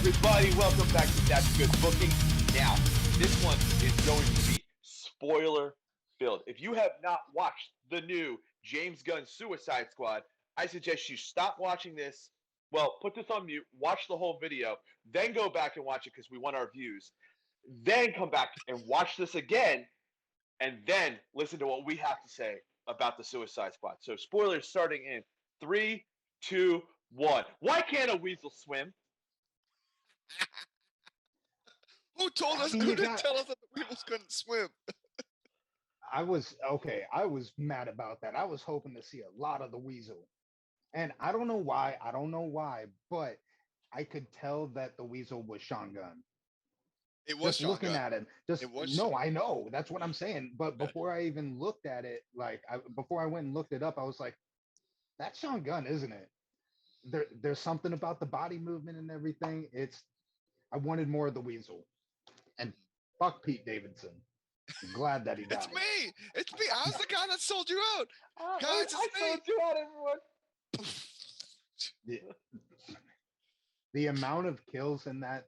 everybody? Welcome back to That's Good Booking. Now, this one is going to be spoiler filled. If you have not watched the new James Gunn Suicide Squad, I suggest you stop watching this. Well, put this on mute, watch the whole video, then go back and watch it because we want our views. Then come back and watch this again, and then listen to what we have to say about the Suicide Squad. So, spoilers starting in three, two, one. Why can't a weasel swim? Who told I us? mean, Who you didn't got- tell us that the weevils couldn't swim? I was mad about that. I was hoping to see a lot of the weasel. And I don't know why. I don't know why, but I could tell that the weasel was Sean Gunn. It was Just Sean looking Gunn. at him. Just It was no, Sean- I know. That's what I'm saying. But Yeah. before I even looked at it, before I went and looked it up, I was like, that's Sean Gunn, isn't it? There's something about the body movement and everything. I wanted more of the weasel. And fuck Pete Davidson. I'm glad that he died. It's me. It's me. I was the guy that sold you out. Guys, I it's me. sold you out, everyone. the, the amount of kills in that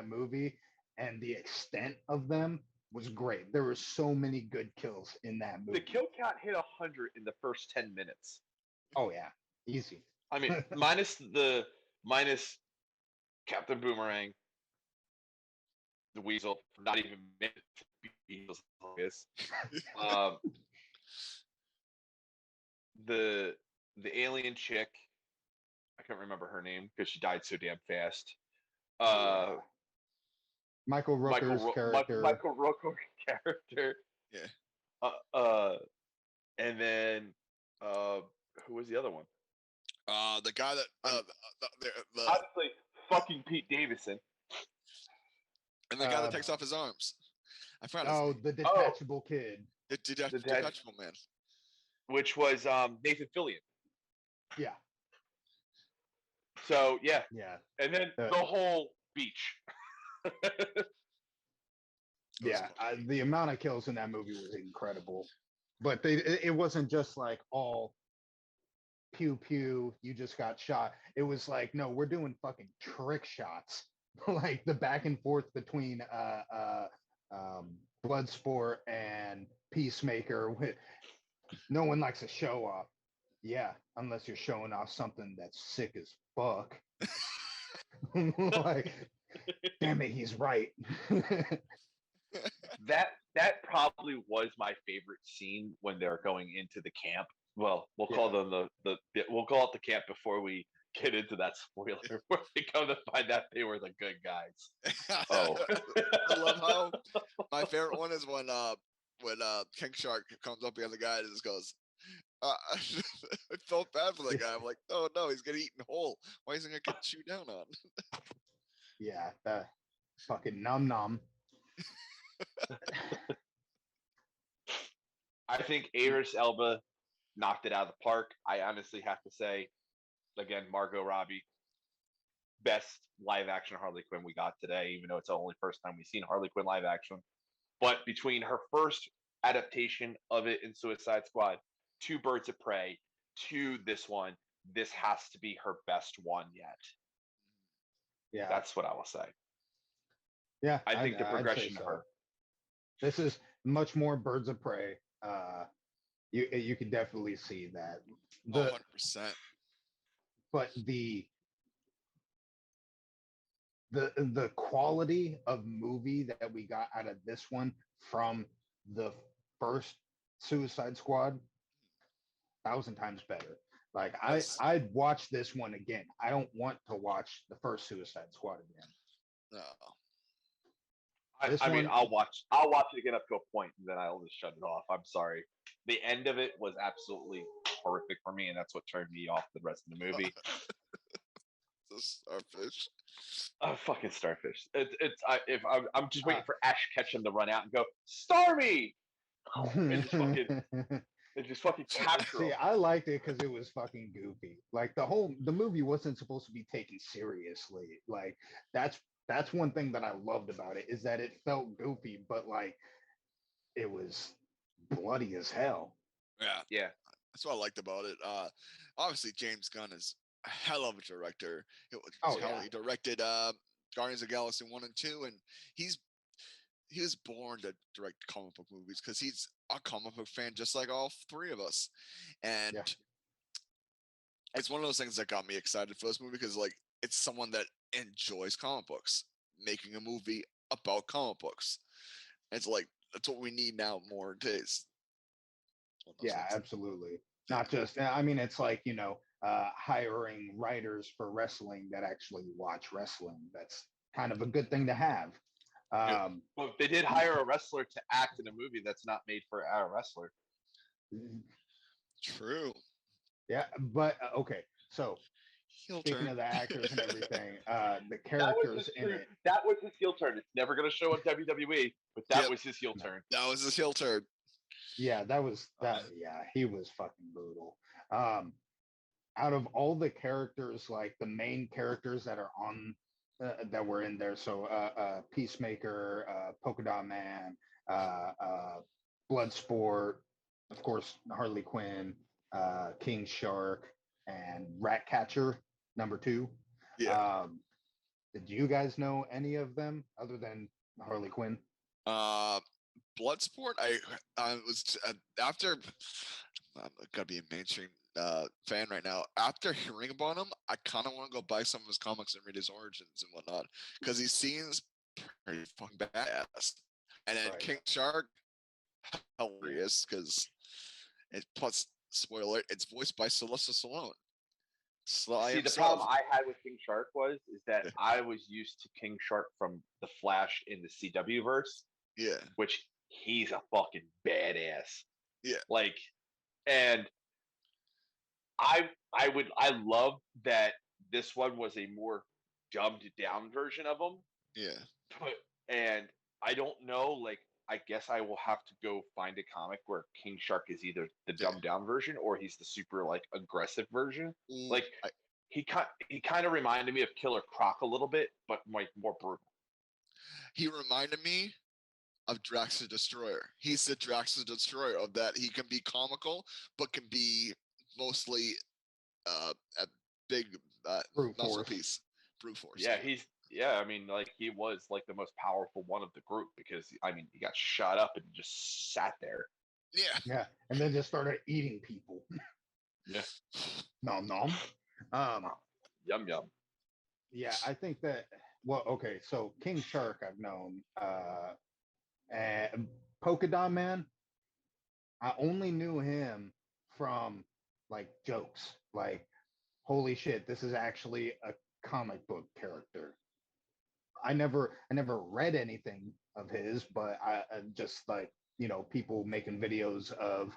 movie and the extent of them was great. There were so many good kills in that movie. The kill count hit 100 in the first 10 minutes. Oh yeah, easy. I mean, minus Captain Boomerang, the Weasel, not even minutes. The alien chick, I can't remember her name because she died so damn fast. Michael Rooker's character. Michael Rooker character. Yeah. And then who was the other one? The guy that the Obviously, fucking Pete Davidson. and the guy that takes off his arms. I forgot his Oh, name. the detachable kid. The the detachable man. Which was Nathan Fillion. Yeah, So yeah, yeah, and then Uh, the whole beach. yeah. The amount of kills in that movie was incredible. But it wasn't just like all pew pew, you just got shot. It was like, no, we're doing fucking trick shots. Like the back and forth between Bloodsport and Peacemaker. No one likes to show off. Yeah, unless you're showing off something that's sick as fuck. Like, damn it, he's right. That probably was my favorite scene when they're going into the camp. Well, we'll call them we'll call it the camp before we get into that spoiler. Where we come to find out they were the good guys. Oh, I love how my favorite one is when King Shark comes up behind the guy and just goes, I felt bad for the guy. I'm like, oh no, he's getting eaten whole. Why isn't he gonna get chewed down on? Yeah, that fucking num num. I think Idris Elba knocked it out of the park. I honestly have to say, again, Margot Robbie, best live action Harley Quinn we got today, even though it's the only first time we've seen Harley Quinn live action. But between her first adaptation of it in Suicide Squad, to Birds of Prey, to this one, this has to be her best one yet. Yeah, That's what I will say. yeah. I think the I'd say progression so. of her. This is much more Birds of Prey. You could definitely see that. 100%. But the quality of movie that we got out of this one from the first Suicide Squad, 1,000 times better. Like I'd watch this one again. I don't want to watch the first Suicide Squad again. No. I mean, I'll watch it again up to a point, and then I'll just shut it off. I'm sorry. The end of it was absolutely horrific for me, and that's what turned me off the rest of the movie. The starfish. Oh, fucking starfish! I'm just waiting for Ash Ketchum to run out and go Starmie, and just fucking capture See, him. I liked it because it was fucking goofy. Like the movie wasn't supposed to be taken seriously. Like that's one thing that I loved about it is that it felt goofy, but like it was bloody as hell. Yeah. That's what I liked about it. Obviously James Gunn is a hell of a director. Oh, Hell, yeah. he directed Guardians of the Galaxy 1 and 2, and he was born to direct comic book movies because he's a comic book fan just like all three of us. And Yeah. it's one of those things that got me excited for this movie because like it's someone that enjoys comic books making a movie about comic books. It's like that's what we need now more days. Yeah, absolutely. Not just, I mean, it's like, hiring writers for wrestling that actually watch wrestling. That's kind of a good thing to have. Yeah. Well, they did hire a wrestler to act in a movie that's not made for a wrestler. True. Yeah, but okay. So Heel speaking turn. of the actors and everything, the That was characters his in true. it. That was his heel turn. It's never going to show on WWE, but that Yep. was his heel turn. That was his heel turn. Yeah, that was that. Yeah, he was fucking brutal. Out of all the characters, like the main characters that are on that were in there, so Peacemaker, Polka Dot Man, Bloodsport, of course, Harley Quinn, King Shark, and Ratcatcher #2. Yeah. Did you guys know any of them other than Harley Quinn? Bloodsport. I was after. I'm gonna be a mainstream fan right now. After hearing about him, I kind of want to go buy some of his comics and read his origins and whatnot because he seems pretty fucking badass. And then Right. King Shark, hilarious because it plus spoiler, it's voiced by Sylvester Stallone. Sly See, the himself. problem I had with King Shark is that I was used to King Shark from the Flash in the CW verse, Yeah, which he's a fucking badass. Yeah. Like, and I love that this one was a more dumbed down version of him. yeah. And I don't know, like, I guess I will have to go find a comic where King Shark is either the Yeah. dumbed down version or he's the super like aggressive version. Ooh, Like he kind of reminded me of Killer Croc a little bit, but like more brutal. he reminded me of Drax the Destroyer. He's the Drax the Destroyer of that. He can be comical, but can be mostly a big Brute muscle force. piece, brute force. I mean, like he was like the most powerful one of the group because I mean he got shot up and just sat there. Yeah. Yeah, and then just started eating people. Yeah. Nom nom. Yum yum. Yeah, I think that. Well, okay, so King Shark I've known, and Polka Dot Man. I only knew him from like jokes, like holy shit, this is actually a comic book character. I never read anything of his, but I just like people making videos of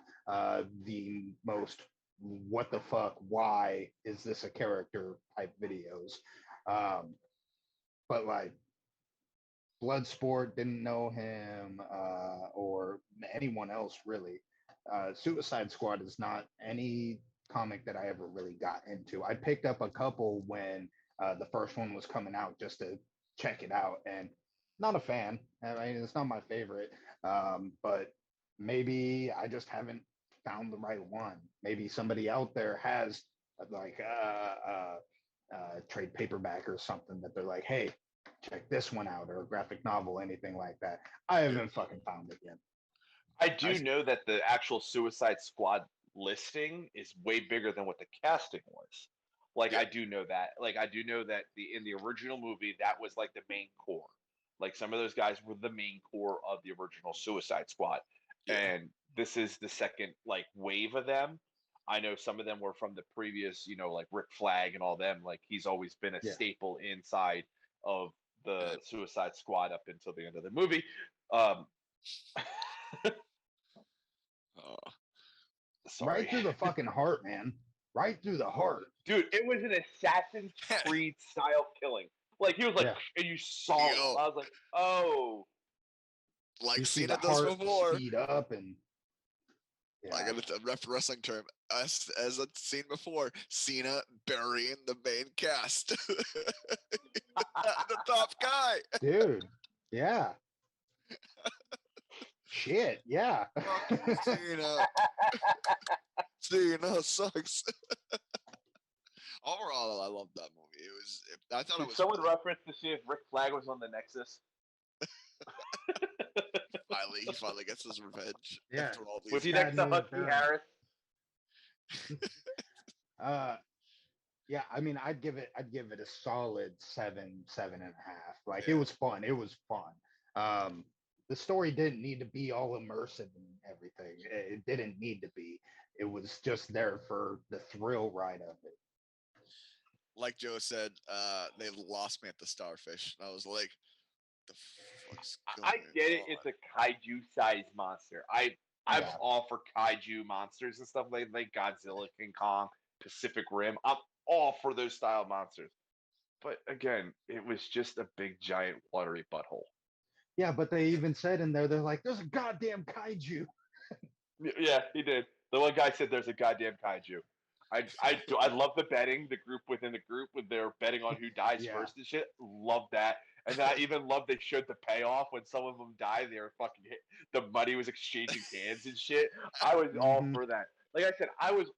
the most what the fuck, why is this a character type videos. But like Bloodsport, didn't know him or anyone else really. Suicide Squad is not any comic that I ever really got into. I picked up a couple when the first one was coming out just to check it out, and not a fan. I mean, it's not my favorite, but maybe I just haven't found the right one. Maybe somebody out there has like trade paperback or something that they're like, hey, check this one out, or a graphic novel, anything like that. I haven't fucking found it yet. I do know that the actual Suicide Squad listing is way bigger than what the casting was. Like I do know that. Like I do know that in the original movie that was like the main core. Like some of those guys were the main core of the original Suicide Squad. Yeah. And this is the second like wave of them. I know some of them were from the previous, like Rick Flag and all them. Like he's always been a staple inside of the Suicide Squad up until the end of the movie. Sorry. Right through the fucking heart, man. Right through the heart. Dude, it was an Assassin's Creed style killing. Like he was like, and you saw it. I was like, oh. Like Cena does before. Speed up and I got a ref wrestling term. As I've seen before, Cena burying the main cast. The top guy. Dude. Yeah. Shit, yeah. Cena sucks. Overall, I loved that movie. I thought it Did was someone reference to see if Rick Flag was on the Nexus? he finally gets his revenge Yeah. after all Was these he years. next to news, Husky Harris? Yeah, I mean, I'd give it a solid 7.5. Like it Yeah. was fun. It was fun. The story didn't need to be all immersive and everything. It didn't need to be. It was just there for the thrill ride of it. Like Joe said, they lost me at the starfish. And I was like, the fuck's going I get it. on? It's a kaiju-sized monster. I'm Yeah. all for kaiju monsters and stuff like Godzilla, King Kong, Pacific Rim. I'm all for those style monsters. But again, it was just a big, giant, watery butthole. Yeah, but they even said in there, they're like, "There's a goddamn kaiju." Yeah, he did. The one guy said there's a goddamn kaiju. I love the betting, the group within the group when they're betting on who dies Yeah. first and shit. Love that. And then I even love they showed the payoff when some of them died. They were fucking hit. The money was exchanging hands and shit. I was all Mhm. for that. Like I said, I was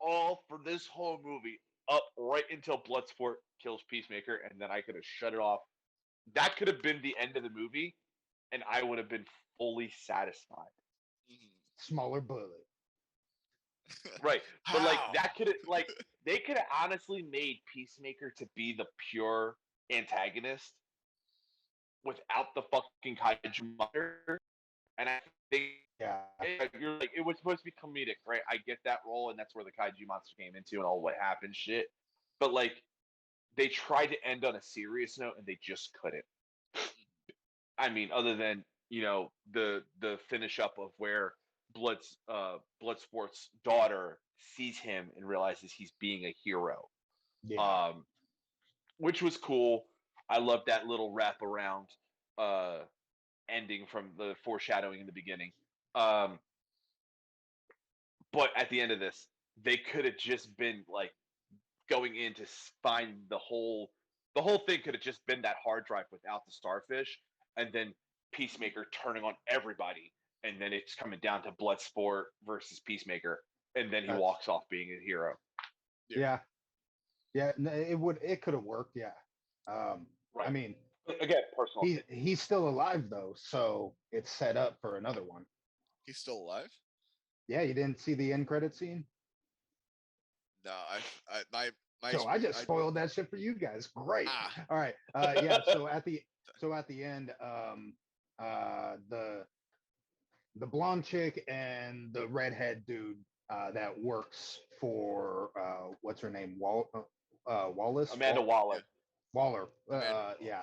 all for this whole movie up right until Bloodsport kills Peacemaker, and then I could have shut it off. That could have been the end of the movie, and I would have been fully satisfied. Mhm. Smaller bullet. Right. But like How? that could have like they could have honestly made Peacemaker to be the pure antagonist without the fucking kaiju monster. And I think Yeah. you're like it was supposed to be comedic, right? I get that role, and that's where the kaiju monster came into and all what happened shit. But like they tried to end on a serious note and they just couldn't. I mean, other than the finish up of where Bloodsport's daughter sees him and realizes he's being a hero, Yeah. which was cool. I love that little wraparound uh, ending from the foreshadowing in the beginning. But at the end of this, they could have just been like going in to find the whole thing could have just been that hard drive without the starfish, and then Peacemaker turning on everybody, and then it's coming down to Bloodsport versus Peacemaker, and then he That's- walks off being a hero. Yeah. Yeah. It could have worked. Yeah. I Right. mean, Again, personal. he's still alive though, so it's set up for another one. He's still alive? Yeah, you didn't see the end credit scene? No, my So I just spoiled that shit for you guys. Great. Ah. All right. Yeah. So at the end, the blonde chick and the redhead dude that works for what's her name, Wallace, Amanda Waller. Waller. Amanda Yeah.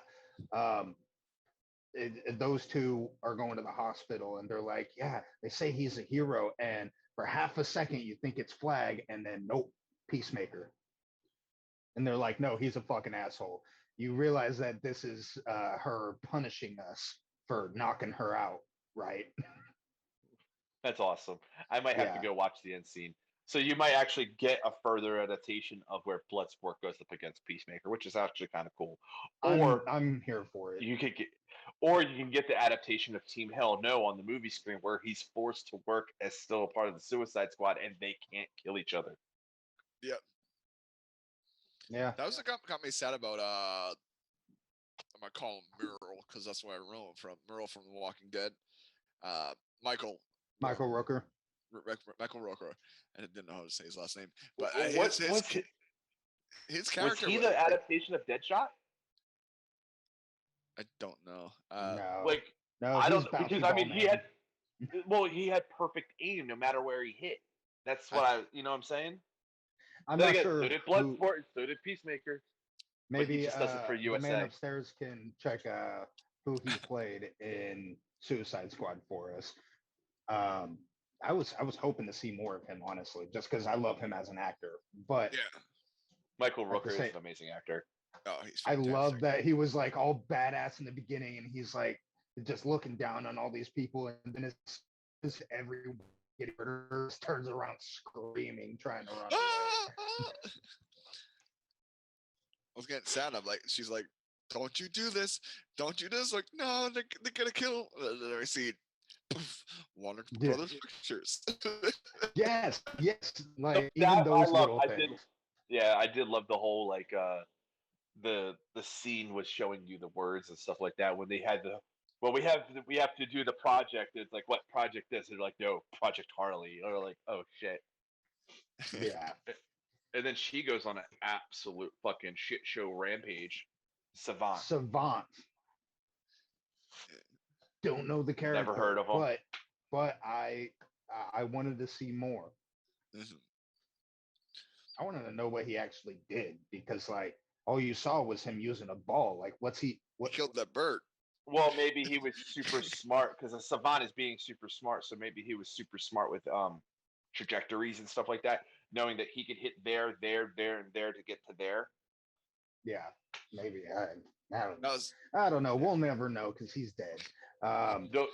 Those two are going to the hospital and they're like, yeah, they say he's a hero, and for half a second you think it's Flag, and then nope, Peacemaker. And they're like, no, he's a fucking asshole. You realize that this is her punishing us for knocking her out, right? That's awesome. I might have to Yeah. go watch the end scene. So you might actually get a further adaptation of where Bloodsport goes up against Peacemaker, which is actually kind of cool. Or I'm here for it. you could get, or you can get the adaptation of Team Hell No on the movie screen, where he's forced to work as still a part of the Suicide Squad, and they can't kill each other. Yep. Yeah. That was what got me sad about I'm gonna call him Merle because that's where I know him from. Merle from The Walking Dead. Michael Rooker. Michael Rooker. I didn't know how to say his last name, but What's his was character. he the adaptation of Deadshot? I don't know. No. Like No, I he's don't because Bouncy I mean Ball he Man. had he had perfect aim no matter where he hit. That's what I you know what I'm saying. I'm Then not again, sure. so did who- Bloodsport, and so did Peacemaker. but he Maybe just does it for the man USA. upstairs can check who he played in Suicide Squad for us. I was hoping to see more of him, honestly, just because I love him as an actor. But Yeah. Michael At the Rooker is same- an amazing actor. Oh, he's I love fantastic. that he was like all badass in the beginning, and he's like just looking down on all these people, and then it's every getting murdered, turns around screaming, trying to run away. Ah, ah. I was getting sad. I'm like, she's like, "Don't you do this? Don't you do this?" Like, no, they're gonna kill. And then I see, poof, Warner Yeah. Brothers Pictures. Yes, yes, No, like that even those I love. little I things. did. Yeah, I did love the whole like the scene was showing you the words and stuff like that when they had the well we have to do the project. It's like what project is? They're like no Project Harley. Or like oh shit. Yeah. And then she goes on an absolute fucking shit show rampage. Savant. Savant. Don't know the character. Never heard of him. But I wanted to see more. Mhm. I wanted to know what he actually did because like all you saw was him using a ball. Like what's he He what killed that bird. Well, maybe he was super smart because a savant is being super smart. So maybe he was super smart with trajectories and stuff like that, knowing that he could hit there, and there to get to there. yeah, maybe I don't That know. was I don't know. We'll never know because he's dead. The,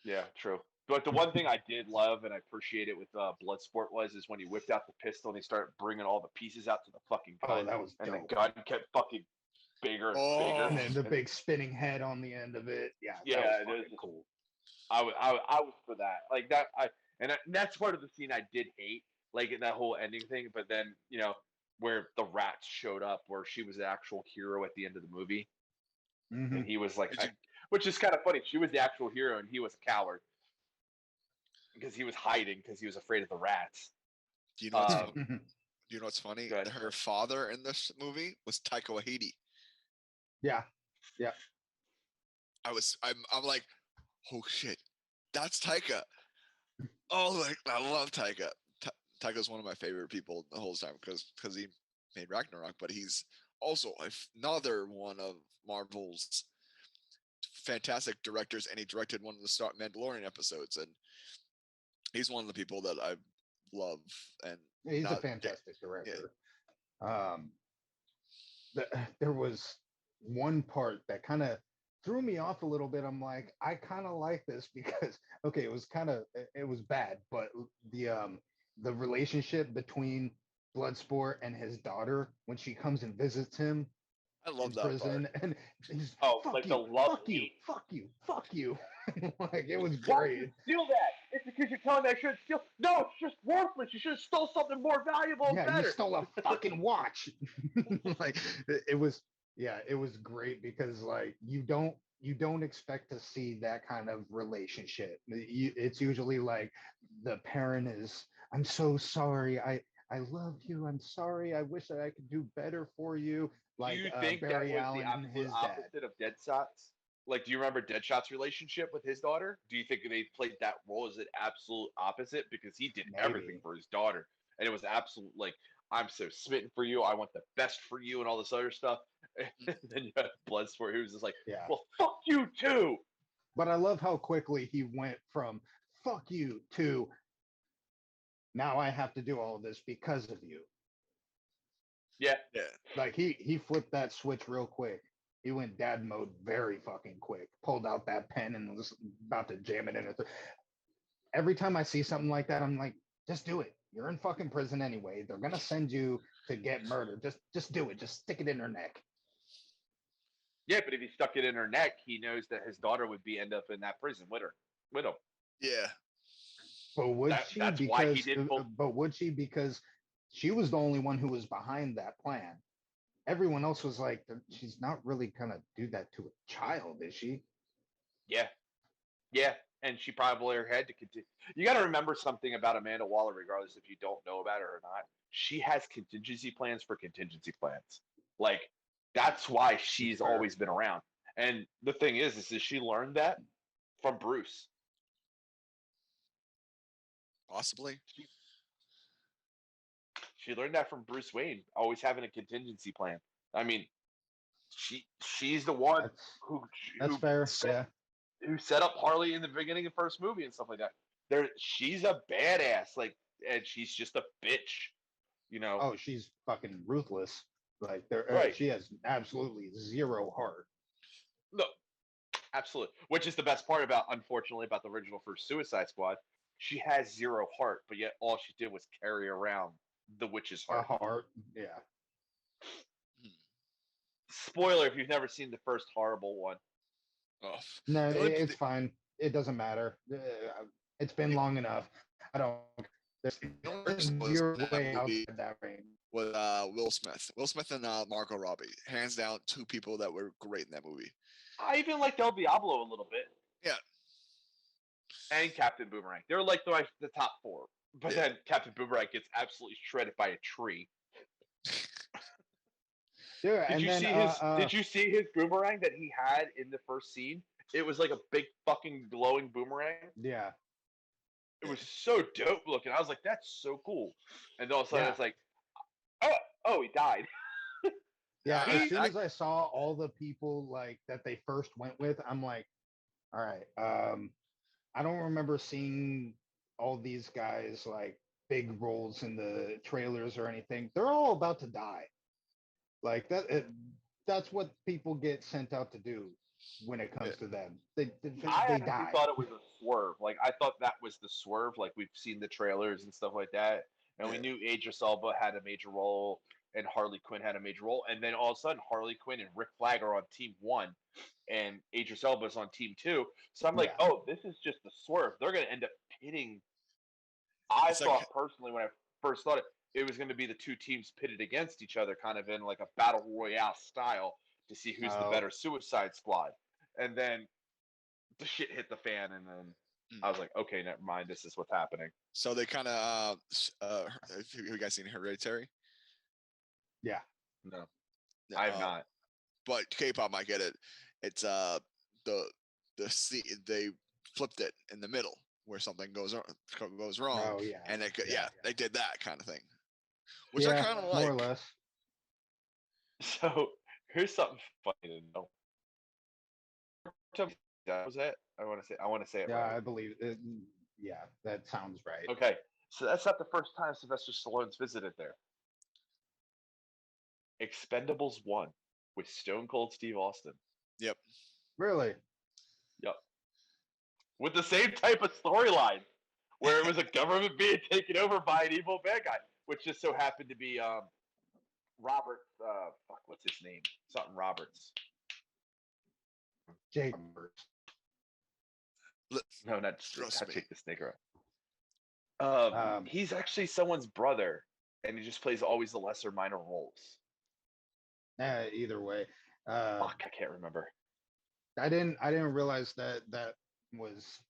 yeah, true. But the one thing I did love and I appreciated with Bloodsport was is when he whipped out the pistol and he started bringing all the pieces out to the fucking Oh, gun, that was and dope. the gun kept fucking bigger and Oh. And bigger. then the big spinning head on the end of it. Yeah, Yeah, that was it fucking is. cool. I was for that. Like that that's part of the scene I did hate, like in that whole ending thing, but then, where the rats showed up where she was the actual hero at the end of the movie Mhm. and he was like Did you- which is kind of funny. She was the actual hero and he was a coward because he was hiding because he was afraid of the rats. do you know what's Um, do you know what's funny? Go ahead. Her father in this movie was Taika Waititi. Yeah. I'm like, oh shit, that's Taika. Oh, like I love Taika. Taika's one of my favorite people the whole time because he made Ragnarok, but he's also another one of Marvel's fantastic directors, and he directed one of the Mandalorian episodes, and he's one of the people that I love. And He's a not- fantastic director. There was one part that kind of threw me off a little bit. I'm like, I kind of like this because okay, it was bad, but the relationship between Bloodsport and his daughter when she comes and visits him I in love that prison part. and he's Oh, fuck like you, the love fuck you, hate. fuck you, fuck you. Like it was Why did you great. steal that? It's because you're telling me I shouldn't steal. No, it's just worthless. You should have stole something more valuable and Yeah, better. you stole a fucking watch. Like it was, yeah, it was great because like you don't expect to see that kind of relationship. It's usually like the parent is, I'm so sorry, I love you, I'm sorry, I wish that I could do better for you. Do Like you think that Barry was Allen the and absolute his dad. opposite of Deadshot's? Like, do you remember Deadshot's relationship with his daughter? Do you think they played that role as an absolute opposite because he did everything Maybe. for his daughter, and it was absolute like I'm so smitten for you, I want the best for you, and all this other stuff. And then you have Bloodsport, who's just like, Yeah. well, fuck you too. But I love how quickly he went from fuck you to now I have to do all of this because of you. Yeah, Yeah, Like he flipped that switch real quick. He went dad mode very fucking quick. Pulled out that pen and was about to jam it in it. Every time I see something like that, I'm like, just do it. You're in fucking prison anyway. They're gonna send you to get murdered. Just do it. Just stick it in her neck. yeah, but if he stuck it in her neck, he knows that his daughter would be end up in that prison with him. yeah. But would That- she? that's why he Because did pull- but would she? Because she was the only one who was behind that plan. Everyone else was like, she's not really gonna do that to a child, is she? Yeah, yeah, and she probably had to continue. You got to remember something about Amanda Waller, regardless if you don't know about her or not. She has contingency plans for contingency plans. Like that's why she's fair. always been around. And the thing is she learned that from Bruce. Possibly. She learned that from Bruce Wayne, always having a contingency plan. I mean, she's the one That's who that's who fair. set, Yeah. who set up Harley in the beginning of first movie and stuff like that. She's a badass, like, and she's just a bitch, you know. Oh, she's fucking ruthless. Like Right. she has absolutely zero heart. No, absolutely. Which is the best part about, unfortunately, about the original first Suicide Squad. She has zero heart, but yet all she did was carry around the witch's A heart. heart. Yeah. Spoiler if you've never seen the first horrible one. Oh, No, the only- it's fine. It doesn't matter. It's been long enough. I don't. There's the only person was zero that way movie- outside that range. with Will Smith. Will Smith and Margot Robbie, hands down, two people that were great in that movie. I even like El Diablo a little bit. Yeah. And Captain Boomerang. They're like the top four. But Yeah. then Captain Boomerang gets absolutely shredded by a tree. Yeah, and then Did you see his boomerang that he had in the first scene? It was like a big fucking glowing boomerang. yeah, It was so dope looking. I was like, that's so cool. And all of a sudden, Yeah. it's like, oh, he died. yeah. I- As soon I- as I saw all the people like that they first went with, I'm like, all right. I don't remember seeing all these guys like big roles in the trailers or anything. They're all about to die. Like that. That's what people get sent out to do when it comes to them. I They actually die. thought it was a swerve. Like I thought that was the swerve. Like we've seen the trailers and stuff like that, and we Yeah. knew Idris Elba had a major role and Harley Quinn had a major role, and then all of a sudden Harley Quinn and Rick Flag are on team one, and Idris Elba's on team two. So I'm like, Yeah. oh, this is just the swerve. They're going to end up pitting. I It's like- thought personally when I first thought it was going to be the two teams pitted against each other, kind of in like a battle royale style to see who's the Oh. better Suicide Squad, and then the shit hit the fan, and then I was like, okay, never mind. This is what's happening. So they kind of have you guys seen Hereditary? No, I have not. But K-pop might get it. It's the they flipped it in the middle where something goes wrong, Oh yeah. and yeah. they did that kind of thing, which I kind of like. more or less. So here's something funny to know. That was it. I want to say it. Yeah, right. I believe it. Yeah, that sounds right. Okay, so that's not the first time Sylvester Stallone's visited there. Expendables 1 with Stone Cold Steve Austin. Yep. Really? Yep. With the same type of storyline, where it was a government being taken over by an evil bad guy, which just so happened to be Robert. Fuck, what's his name? Something Roberts. Jake. No, not Trust me. Jake the Snake. Um, He's actually someone's brother, and he just plays always the lesser minor roles. Either way, Fuck, I can't remember. I didn't realize that was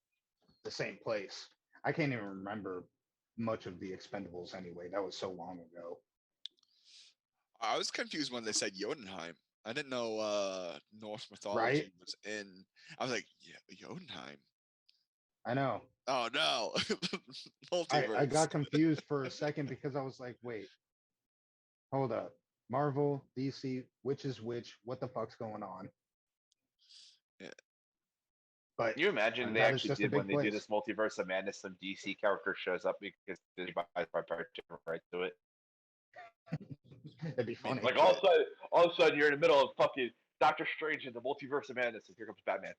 the same place. I can't even remember much of the Expendables anyway. That was so long ago. I was confused when they said Jotunheim. I didn't know Norse mythology Right? was in. I was like, yeah, Jotunheim. I know. Oh no, I multiverse. got confused for a second because I was like, wait, hold up. Marvel, DC, which is which? What the fuck's going on? Yeah. But Can you imagine And they that is actually just a did when big they do place. this multiverse of madness, some DC character shows up because they buy right to it. it'd be funny. Like all of a sudden you're in the middle of fucking Doctor Strange in the multiverse of madness, and here comes Batman.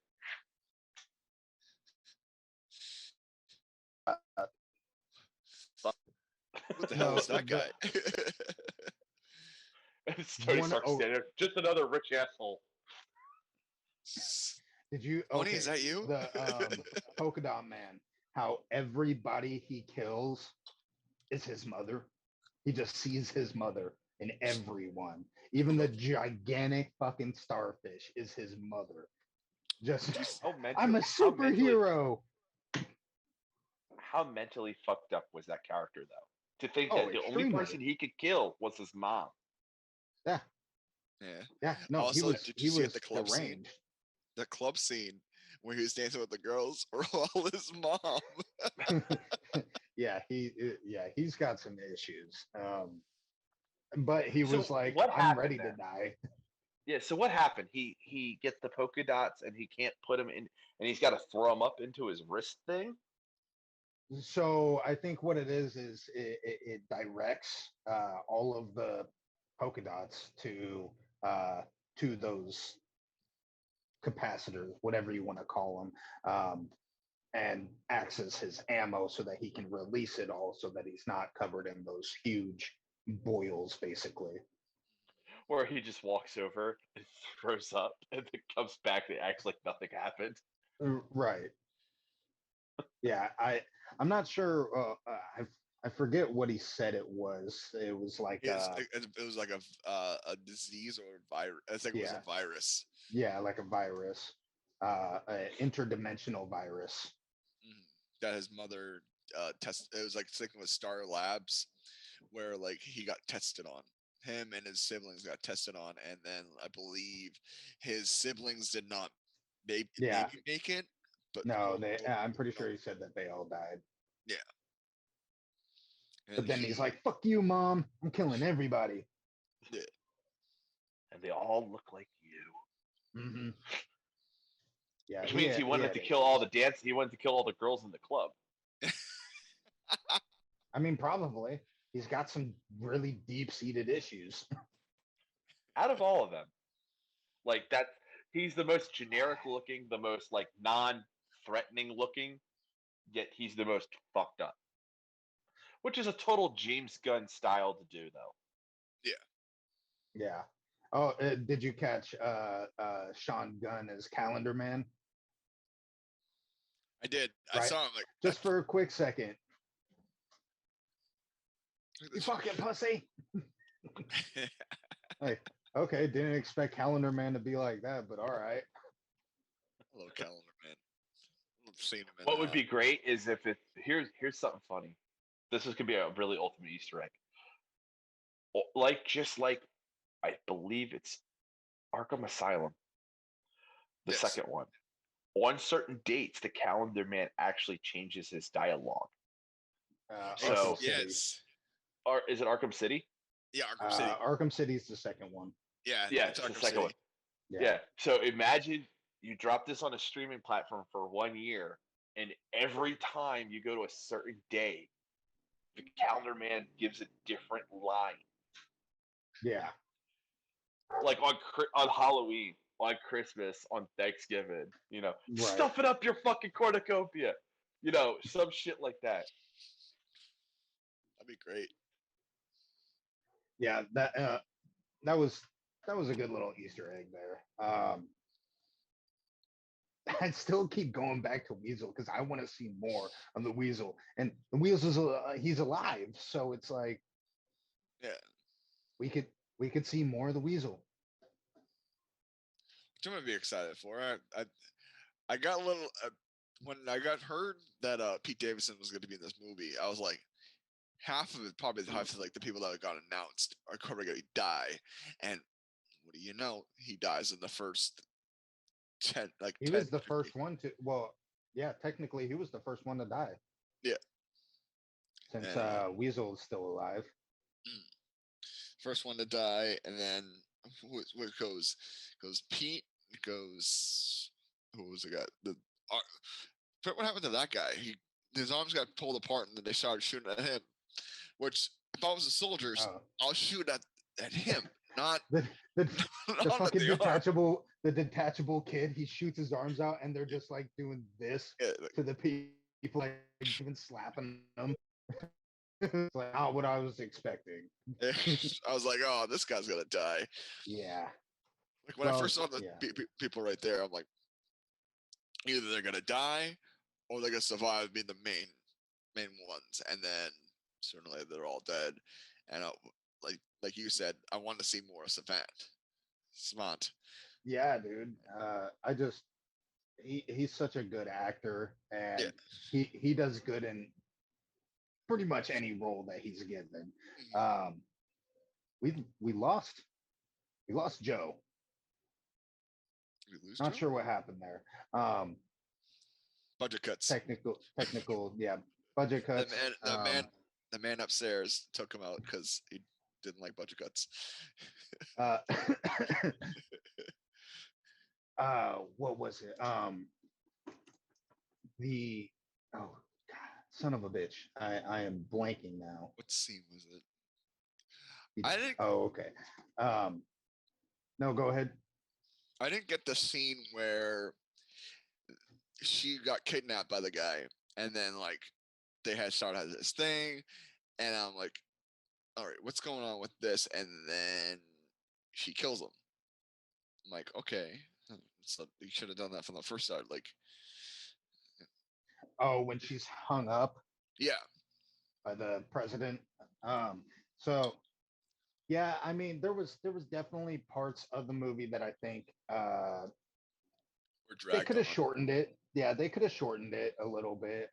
What the hell No, is that the- guy? It's Tony One- Stark oh. standing there, just another rich asshole. Did you? Tony, is that you? The Polka Dot Man. How everybody he kills is his mother. He just sees his mother in everyone. Even the gigantic fucking starfish is his mother. Just, I'm a superhero. How mentally fucked up was that character, though? To think Oh, that the only extremely. person he could kill was his mom. Yeah. Yeah, no, Also, he was. did He you see at was the club scene? deranged. The club scene where he was dancing with the girls or all his mom. Yeah, he's got some issues. But he So was like, what I'm happened ready to then? die. Yeah. So what happened? He gets the polka dots and he can't put them in, and he's got to throw them up into his wrist thing. So I think what it is it directs all of the polka dots to those capacitors, whatever you want to call them, and acts as his ammo so that he can release it all, so that he's not covered in those huge boils, basically. Or he just walks over and throws up and then comes back and acts like nothing happened. Right. Yeah, I'm not sure. I forget what he said it was. It was like It was like a disease or virus. I think it was yeah, a virus. yeah, like a virus, an interdimensional virus. Mhm. That his mother test. It was like sticking with Star Labs, where like he got tested on. Him and his siblings got tested on, and then I believe his siblings did not Yeah, maybe make it, but no, quote they. unquote, I'm pretty no. sure he said that they all died. Yeah, and But then he's he like, "Fuck you, mom! I'm killing everybody." yeah, And they all look like you. Hmm. Yeah, Which means he he wanted had to kill all issues. the dance. He wanted to kill all the girls in the club. I mean, probably he's got some really deep-seated issues. Out of all of them, like that, he's the most generic looking, the most like non-threatening looking. Yet he's the most fucked up, which is a total James Gunn style to do, though. yeah. Yeah. Oh, did you catch Sean Gunn as Calendar Man? I did. I Right. saw him like Just for a quick second. You this. fucking pussy. Like, okay, didn't expect Calendar Man to be like that, but all right. Hello, Calendar Man. I've seen him in. What would be great is if it here's something funny. This is gonna be a really ultimate Easter egg. Like just like I believe it's Arkham Asylum, the Yes. second one. On certain dates, the Calendar Man actually changes his dialogue. So- Arkham City. yes. Or is it Arkham City? Yeah, Arkham City. Arkham City's the second one. Yeah, Yeah, it's it's the Arkham second City. one. Yeah. So imagine you drop this on a streaming platform for 1 year, and every time you go to a certain day, the Calendar Man gives a different line. Yeah. Like on Halloween, on Christmas, on Thanksgiving, Right. stuff it up your fucking cornucopia, some shit like that. That'd be great. Yeah, that was a good little Easter egg there. I still keep going back to Weasel because I want to see more of the Weasel, and the Weasel is he's alive, so it's like Yeah. we could see more of the Weasel. Which I'm gonna be excited for. I got a little when I got heard that Pete Davidson was going to be in this movie. I was like, half of it, probably half of like the people that got announced are probably going to die, and what do you know? He dies in the first 10, like He 10. was the 15. first one to. Well, yeah, technically he was the first one to die. Yeah. Since And, Weasel is still alive. first one to die, and then what goes Pete, goes who was the guy? What happened to that guy? His arms got pulled apart, and then they started shooting at him. Which, if I was the soldiers, I'll shoot at him, not the not the at fucking the arm. detachable kid. He shoots his arms out, and they're just like doing this Yeah, like, to the people, like even slapping them. It's like not what I was expecting. I was like, oh, this guy's gonna die. Yeah. Like when I first saw the yeah. people right there, I'm like, either they're gonna die or they're gonna survive being the main ones, and then certainly they're all dead. And like you said, I want to see more of Savant. Yeah, dude. He's such a good actor, and Yeah. he does good in pretty much any role that he's given. Mhm. We lost Joe. Did we lose Not Joe? sure what happened there. Budget cuts. Technical, yeah, budget cuts. The man upstairs took him out because he didn't like budget cuts. What was it? The oh God, son of a bitch. I am blanking now. What scene was it? I didn't. Oh, okay. No, go ahead. I didn't get the scene where she got kidnapped by the guy, and then like they had started this thing, and I'm like, all right, what's going on with this? And then she kills him. I'm like, okay, so you should have done that from the first start. Like, Oh, when she's hung up. yeah, by the president. So yeah, I mean, there was definitely parts of the movie that I think Or they dragged could have on. shortened it. Yeah, they could have shortened it a little bit.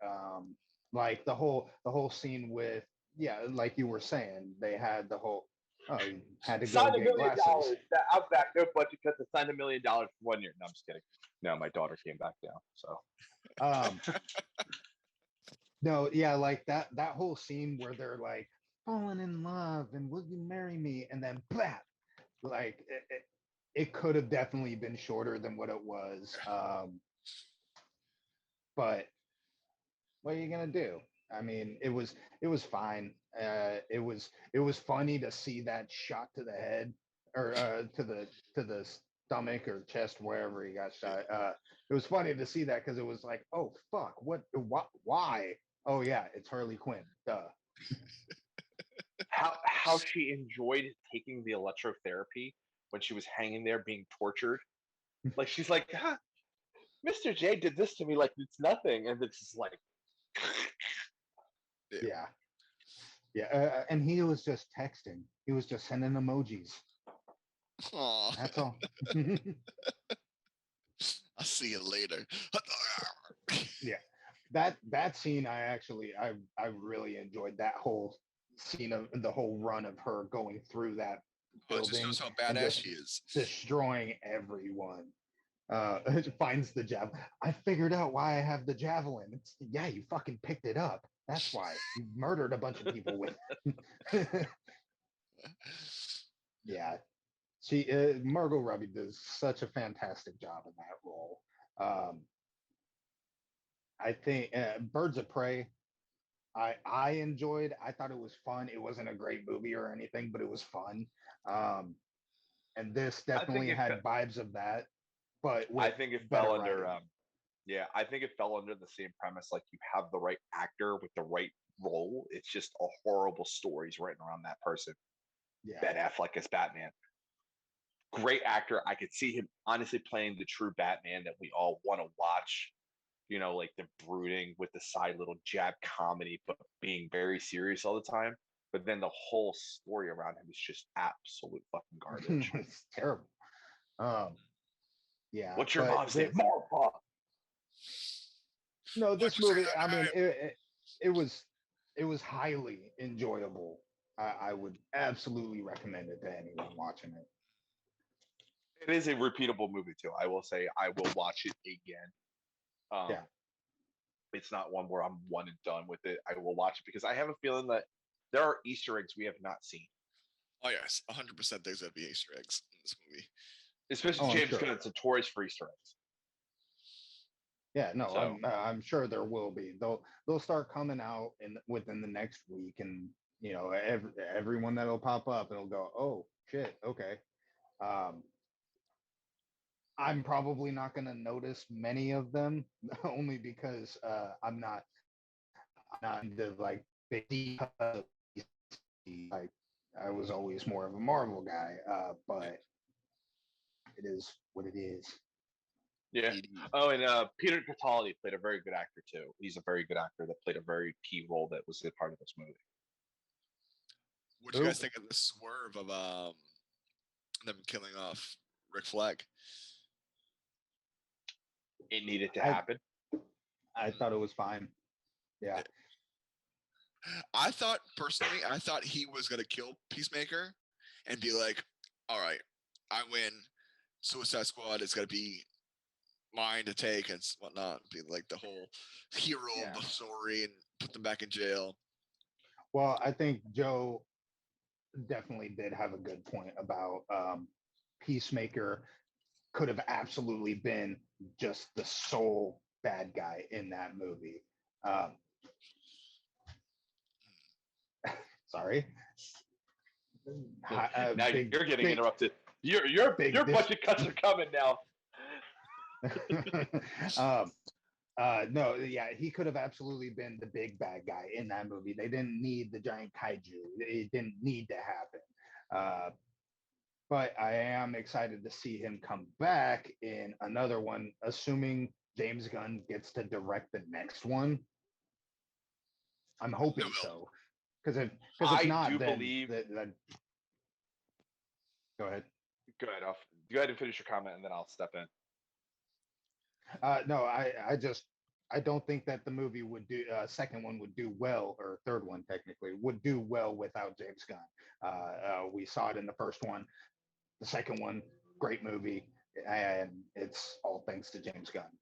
Like the whole scene with, yeah, like you were saying, they had the whole, oh, you had to go Sign a get million glasses. dollars. That I'm back. No budget cut to sign $1 million for 1 year. No, I'm just kidding. No, my daughter came back now. So Um, no, yeah, like that whole scene where they're like falling in love and will you marry me? And then blah, like it could have definitely been shorter than what it was. But what are you gonna do? I mean, it was fine. It was funny to see that shot to the head or to the stomach or chest wherever he got shot. It was funny to see that because it was like, oh fuck, why? Oh yeah, it's Harley Quinn. Duh. how she enjoyed taking the electrotherapy when she was hanging there being tortured. Like she's like, huh, Mr. J did this to me like it's nothing, and it's just like, Yeah. Yeah, yeah, and he was just texting. He was just sending emojis. Aw, That's all. I'll see you later. Yeah, that scene I really enjoyed that whole scene of the whole run of her going through that Oh, it just building shows how and badass just she is. destroying everyone. Finds the javelin. I figured out why I have the javelin. Yeah, you fucking picked it up. That's why you murdered a bunch of people with. Yeah, Margot Robbie does such a fantastic job in that role. Um, I think Birds of Prey. I enjoyed. I thought it was fun. It wasn't a great movie or anything, but it was fun. Um, and this I think definitely it. had vibes of that, but I with think it better fell under. writing. Yeah, I think it fell under the same premise. Like you have the right actor with the right role. It's just a horrible stories written around that person. Yeah. Ben Affleck as Batman, great actor. I could see him honestly playing the true Batman that we all want to watch. You know, like the brooding with the side little jab comedy, but being very serious all the time. But then the whole story around him is just absolute fucking garbage. It's terrible. Um, yeah, What's your but mom's name? Martha. no, What this just movie. happened? I mean, it was highly enjoyable. I would absolutely recommend it to anyone watching it. It is a repeatable movie too. I will say I will watch it again. Um, Yeah. it's not one where I'm one and done with it. I will watch it because I have a feeling that there are Easter eggs we have not seen, Oh yes, 100% there's gonna be Easter eggs in this movie. especially Oh, I'm James sure. Gunn. It's notorious for Easter eggs. Yeah, no, So I'm sure there will be. They'll start coming out in within the next week, and everyone that'll pop up, it'll go, oh shit, okay. Um, I'm probably not going to notice many of them, only because I'm not into like big like I was always more of a Marvel guy, Yeah, but it is what it is. yeah. indeed. Oh, and Peter Capaldi played a very good actor too. He's a very good actor that played a very key role that was a part of this movie. What do you Who? guys think of the swerve of them killing off Rick Flag? It needed to I happen. I thought it was fine. Yeah. I thought personally, I thought he was gonna kill Peacemaker and be like, "All right, I win. Suicide Squad is gonna be mine to take and whatnot." Be like the whole hero Yeah. of the story and put them back in jail. Well, I think Joe definitely did have a good point about Peacemaker could have absolutely been just the sole bad guy in that movie. Um, sorry. Now Big, you're getting big, interrupted. Your big dis. budget cuts are coming now. um, no, yeah, he could have absolutely been the big bad guy in that movie. They didn't need the giant kaiju. It didn't need to happen. But I am excited to see him come back in another one, assuming James Gunn gets to direct the next one. I'm It hoping will. so. Because if I not, do then believe. go ahead. Go ahead. Go ahead and finish your comment, and then I'll step in. No, I don't think that the movie would do second one would do well, or third one technically would do well without James Gunn. We saw it in the first one, the second one, great movie, and it's all thanks to James Gunn.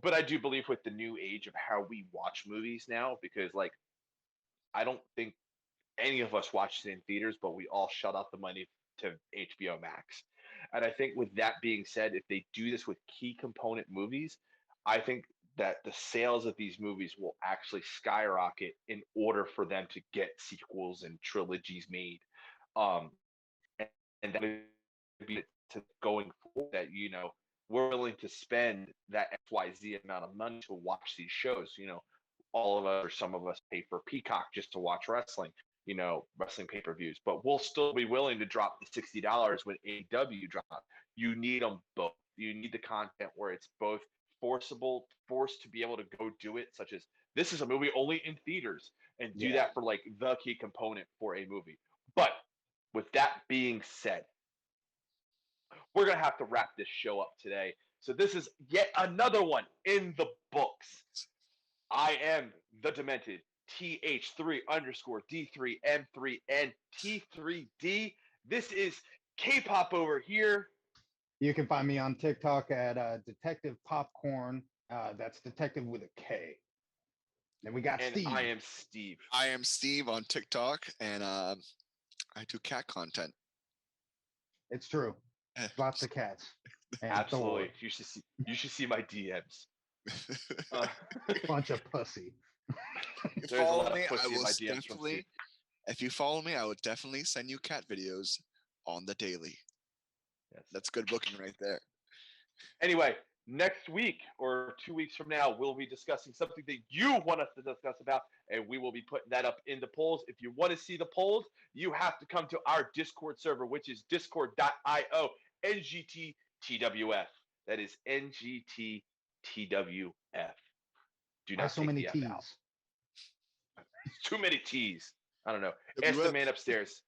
But I do believe with the new age of how we watch movies now, because like I don't think any of us watched it in theaters, but we all shut out the money to HBO Max. And I think with that being said, if they do this with key component movies, I think that the sales of these movies will actually skyrocket in order for them to get sequels and trilogies made. Um, and, and that would be to going forward that, we're willing to spend that XYZ amount of money to watch these shows. All of us or some of us pay for Peacock just to watch wrestling, wrestling pay-per-views, but we'll still be willing to drop the $60 when AEW drops. You need them both. You need the content where it's both forced to be able to go do it, such as this is a movie only in theaters, and do that for like the key component for a movie. But with that being said, we're going to have to wrap this show up today. So this is yet another one in the books. I am the Demented TH3_D3M3NT3D. This is K-pop over here. You can find me on TikTok at Detective Popcorn. That's Detective with a K. Then we got Steve. I am Steve. I am Steve on TikTok, and I do cat content. It's true. Lots of cats. Absolutely. You should see my DMs. Bunch of pussy. If you follow me, I will definitely send you cat videos on the daily. Yes. That's good booking right there. Anyway, next week or 2 weeks from now, we'll be discussing something that you want us to discuss about, and we will be putting that up in the polls. If you want to see the polls, you have to come to our Discord server, which is discord.io NGTTWF. That is NGTTWF. Do not so many T's. Too many T's. I don't know. Ask the man upstairs.